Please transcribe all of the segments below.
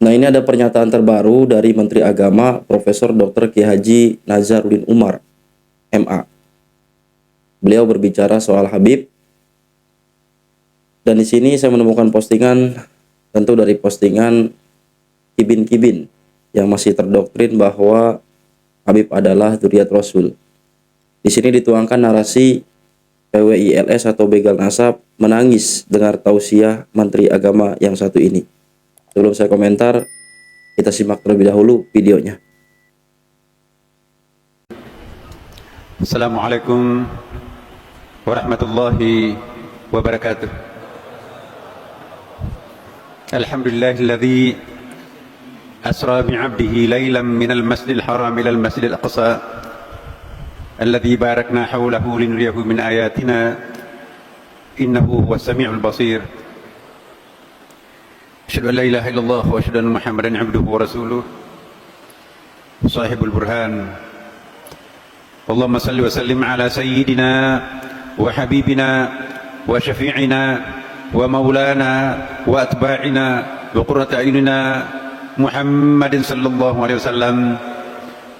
Nah, ini ada pernyataan terbaru dari Menteri Agama Profesor Dr. Kiai Haji Nazaruddin Umar, MA. Beliau berbicara soal Habib, dan di sini saya menemukan postingan, tentu dari postingan kibin-kibin yang masih terdoktrin bahwa Habib adalah dzurriyyat Rasul. Di sini dituangkan narasi PWILS atau begal nasab menangis dengar tausiah Menteri Agama yang satu ini. Sebelum saya komentar, kita simak terlebih dahulu videonya. Assalamualaikum warahmatullahi wabarakatuh. Alhamdulillahilladzi asra bi'abdihi laylan minal masjidil haram ilal masjidil aqsa alladzi barakna hawlahu linuriyahu min ayatina innahu huwas sami'ul basir. Asyhadu an la ilaha illallah wa asyhadu anna Muhammadan 'abduhu wa rasuluh sahibul burhan. Allahumma salli wa sallim ala sayyidina wa habibina wa syafi'ina wa maulana wa atba'ina wa qurrati a'yunina Muhammadin sallallahu alaihi wasallam.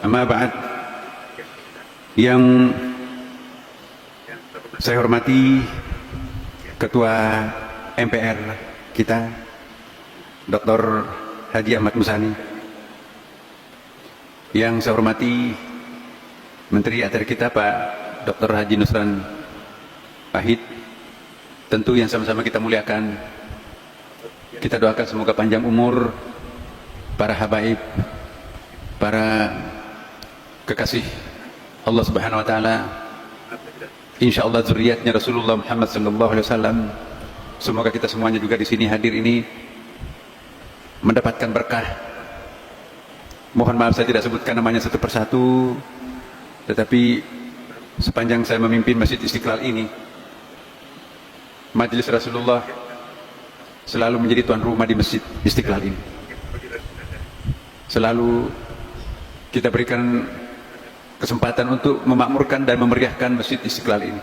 Amma ba'd. Yang saya hormati Ketua MPR kita Dr. Haji Ahmad Musani, yang saya hormati Menteri ATR kita Pak Dr. Haji Nusran Pahit, tentu yang sama-sama kita muliakan. Kita doakan semoga panjang umur para habaib, para kekasih Allah Subhanahu wa taala, insyaallah zuriatnya Rasulullah Muhammad sallallahu alaihi wasallam. Semoga kita semuanya juga di sini hadir ini mendapatkan berkah. Mohon maaf saya tidak sebutkan namanya satu persatu, tetapi sepanjang saya memimpin Masjid Istiqlal ini, Majelis Rasulullah selalu menjadi tuan rumah di Masjid Istiqlal ini. Selalu kita berikan kesempatan untuk memakmurkan dan memeriahkan Masjid Istiqlal ini.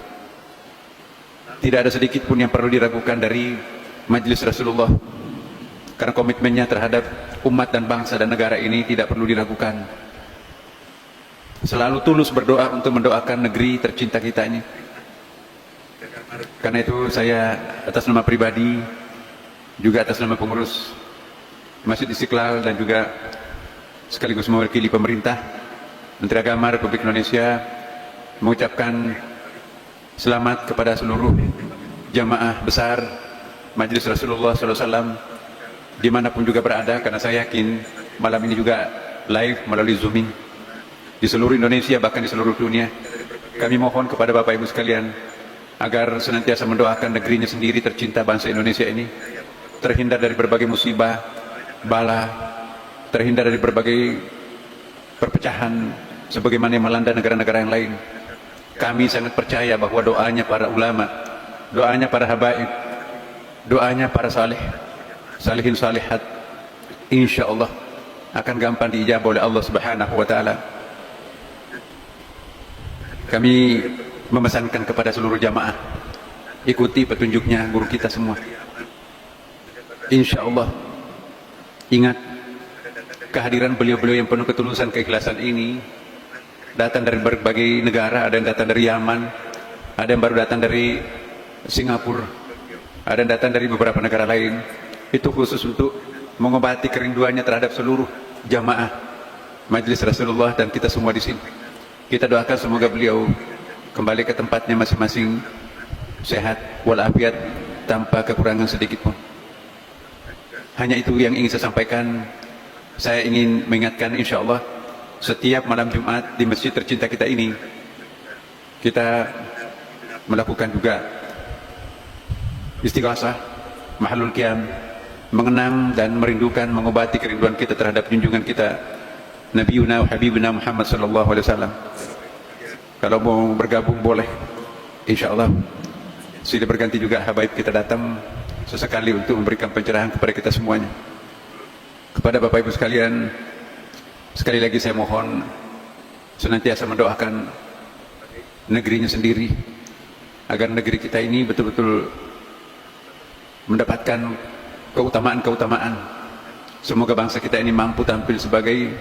Tidak ada sedikit pun yang perlu diragukan dari Majelis Rasulullah, karena komitmennya terhadap umat dan bangsa dan negara ini tidak perlu diragukan. Selalu tulus berdoa untuk mendoakan negeri tercinta kita ini. Karena itu saya atas nama pribadi, juga atas nama pengurus Masjid Istiqlal, dan juga sekaligus mewakili pemerintah, Menteri Agama Republik Indonesia, mengucapkan selamat kepada seluruh jamaah besar Majelis Rasulullah SAW dimanapun juga berada, karena saya yakin malam ini juga live melalui Zooming di seluruh Indonesia, bahkan di seluruh dunia. Kami mohon kepada Bapak Ibu sekalian agar senantiasa mendoakan negerinya sendiri tercinta, bangsa Indonesia ini terhindar dari berbagai musibah, bala, terhindar dari berbagai perpecahan sebagaimana yang melanda negara-negara yang lain. Kami sangat percaya bahwa doanya para ulama, doanya para habaib, doanya para salihin salihat, insya Allah akan gampang diijabah oleh Allah Subhanahu wa taala. Kami memesankan kepada seluruh jamaah, ikuti petunjuknya guru kita semua. Insya Allah, ingat kehadiran beliau-beliau yang penuh ketulusan keikhlasan ini datang dari berbagai negara. Ada yang datang dari Yaman, ada yang baru datang dari Singapura, ada yang datang dari beberapa negara lain. Itu khusus untuk mengobati kerinduannya terhadap seluruh jamaah Majelis Rasulullah dan kita semua di sini. Kita doakan semoga beliau kembali ke tempatnya masing-masing sehat walafiat tanpa kekurangan sedikit pun. Hanya itu yang ingin saya sampaikan. Saya ingin mengingatkan, insya Allah setiap malam Jumat di masjid tercinta kita ini, kita melakukan juga istighosah, mahalul qiyam, mengenang dan merindukan, mengobati kerinduan kita terhadap junjungan kita Nabiuna wa Habibuna Muhammad sallallahu alaihi wasallam. Kalau mau bergabung boleh, insya Allah. Silih berganti juga habaib kita datang sesekali untuk memberikan pencerahan kepada kita semuanya. Kepada Bapak Ibu sekalian, sekali lagi saya mohon senantiasa mendoakan negerinya sendiri, agar negeri kita ini betul-betul mendapatkan keutamaan-keutamaan Semoga bangsa kita ini mampu tampil sebagai,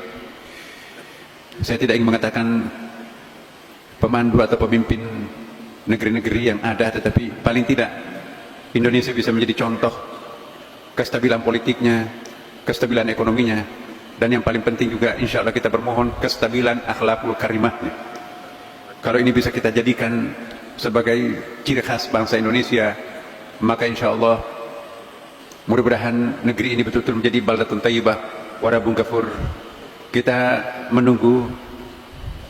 saya tidak ingin mengatakan pemandu atau pemimpin negeri-negeri yang ada, tetapi paling tidak Indonesia bisa menjadi contoh kestabilan politiknya, kestabilan ekonominya, dan yang paling penting juga insya Allah kita bermohon kestabilan akhlakul karimahnya. Kalau ini bisa kita jadikan sebagai ciri khas bangsa Indonesia, maka insya Allah mudah-mudahan negeri ini betul-betul menjadi baldatun thayyibah wa rabbun ghafur. Kita menunggu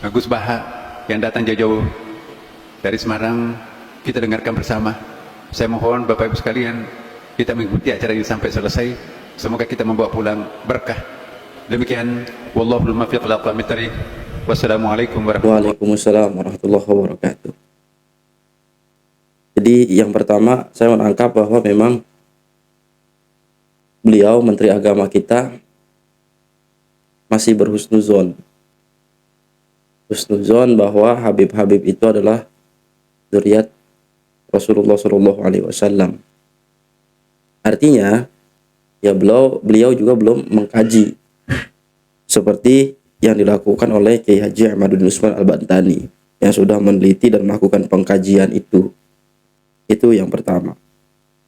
Gus Baha yang datang jauh-jauh dari Semarang, kita dengarkan bersama. Saya mohon Bapak Ibu sekalian, kita mengikuti acara ini sampai selesai. Semoga kita membawa pulang berkah. Demikian, wallahul muwaffiq ila aqwamit thariq. Wassalamualaikum warahmatullahi wabarakatuh. Waalaikumsalam warahmatullahi wabarakatuh. Jadi yang pertama saya menangkap bahwa memang beliau Menteri Agama kita masih berhusnuzon bahwa Habib-Habib itu adalah zuriat Rasulullah Shallallahu Alaihi Wasallam. Artinya, ya beliau juga belum mengkaji seperti yang dilakukan oleh Kiai Haji Ahmaduddin Utsman Al-Bantani yang sudah meneliti dan melakukan pengkajian itu. Itu yang pertama.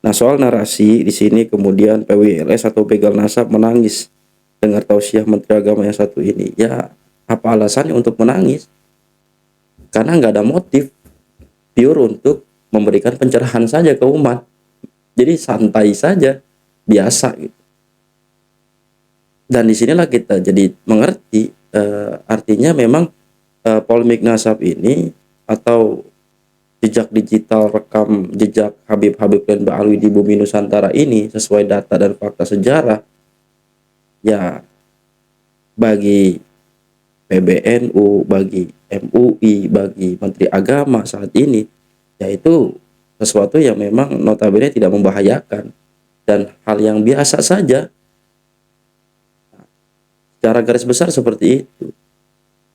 Nah, soal narasi di sini kemudian PWLS atau Begal Nasab menangis dengar tausiah Menteri Agama yang satu ini. Ya, apa alasannya untuk menangis? Karena nggak ada motif, pure untuk memberikan pencerahan saja ke umat. Jadi santai saja, biasa gitu. Dan disinilah kita jadi mengerti artinya memang polemik nasab ini atau jejak digital rekam jejak Habib-Habib dan Ba'alwi di bumi Nusantara ini sesuai data dan fakta sejarah, ya bagi PBNU, bagi MUI, bagi Menteri Agama saat ini, yaitu sesuatu yang memang notabene tidak membahayakan dan hal yang biasa saja. Secara garis besar seperti itu.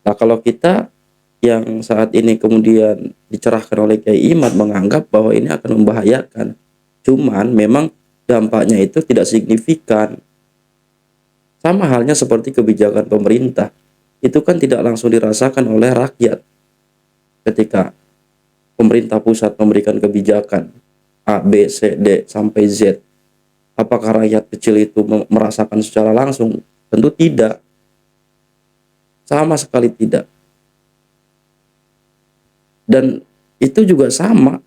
Nah, kalau kita yang saat ini kemudian dicerahkan oleh Kiai Imad menganggap bahwa ini akan membahayakan, cuman memang dampaknya itu tidak signifikan. Sama halnya seperti kebijakan pemerintah, itu kan tidak langsung dirasakan oleh rakyat. Ketika pemerintah pusat memberikan kebijakan A, B, C, D sampai Z, apakah rakyat kecil itu merasakan secara langsung? Tentu tidak. Sama sekali tidak. Dan itu juga sama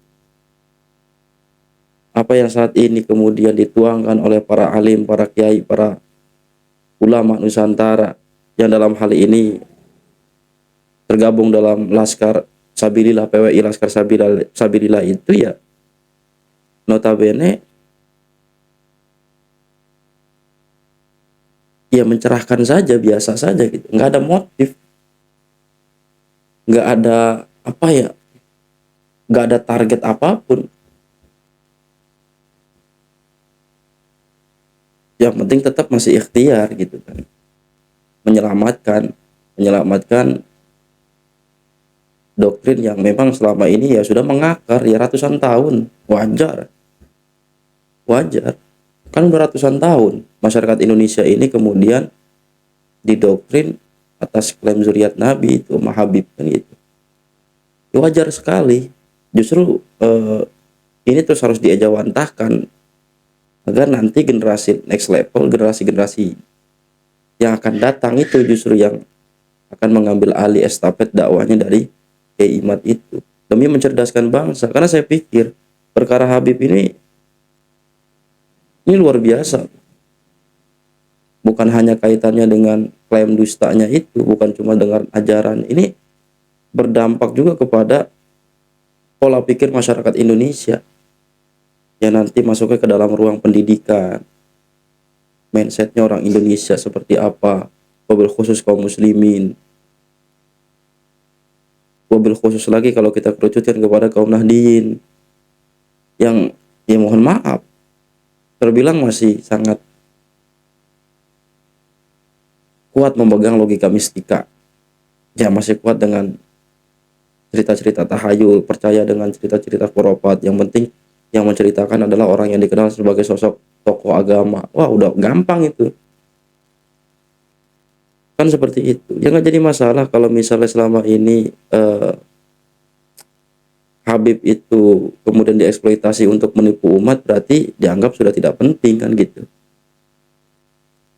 apa yang saat ini kemudian dituangkan oleh para alim, para kiai, para ulama Nusantara yang dalam hal ini tergabung dalam Laskar Sabilillah, PWI Laskar Sabilillah itu ya notabene ya mencerahkan saja, biasa saja gitu, nggak ada motif, nggak ada apa ya, nggak ada target apapun. Yang penting tetap masih ikhtiar gitu kan, menyelamatkan doktrin yang memang selama ini ya sudah mengakar ya ratusan tahun. Wajar kan udah ratusan tahun masyarakat Indonesia ini kemudian didoktrin atas klaim zuriat Nabi itu Habib kan gitu. Ya wajar sekali. Justru ini terus harus diejawantahkan agar nanti generasi next level, generasi yang akan datang itu justru yang akan mengambil alih estafet dakwahnya dari Kiai Imad itu demi mencerdaskan bangsa. Karena saya pikir perkara Habib ini luar biasa. Bukan hanya kaitannya dengan klaim dustanya itu, bukan cuma dengan ajaran. Ini berdampak juga kepada pola pikir masyarakat Indonesia yang nanti masuknya ke dalam ruang pendidikan. Mindsetnya orang Indonesia seperti apa, wabil khusus kaum muslimin, wabil khusus lagi kalau kita kerucutkan kepada kaum Nahdliyin yang ya mohon maaf terbilang masih sangat kuat memegang logika mistika, ya masih kuat dengan cerita-cerita tahayul, percaya dengan cerita-cerita khurafat. Yang penting yang menceritakan adalah orang yang dikenal sebagai sosok tokoh agama. Wah, udah gampang itu. Kan seperti itu. Ya nggak jadi masalah kalau misalnya selama ini Habib itu kemudian dieksploitasi untuk menipu umat, berarti dianggap sudah tidak penting kan gitu.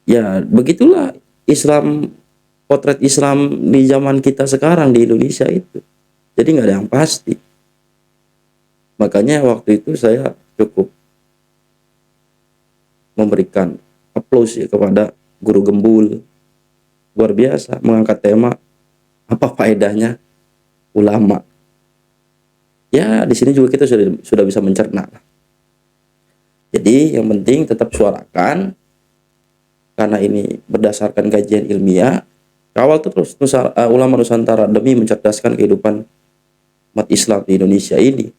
Ya begitulah Islam, potret Islam di zaman kita sekarang di Indonesia itu. Jadi nggak ada yang pasti. Makanya waktu itu saya cukup memberikan applause ya kepada guru Gembul. Luar biasa mengangkat tema apa faedahnya ulama. Ya di sini juga kita sudah bisa mencerna. Jadi yang penting tetap suarakan, karena ini berdasarkan kajian ilmiah. Kawal terus ulama Nusantara demi mencerdaskan kehidupan umat Islam di Indonesia ini.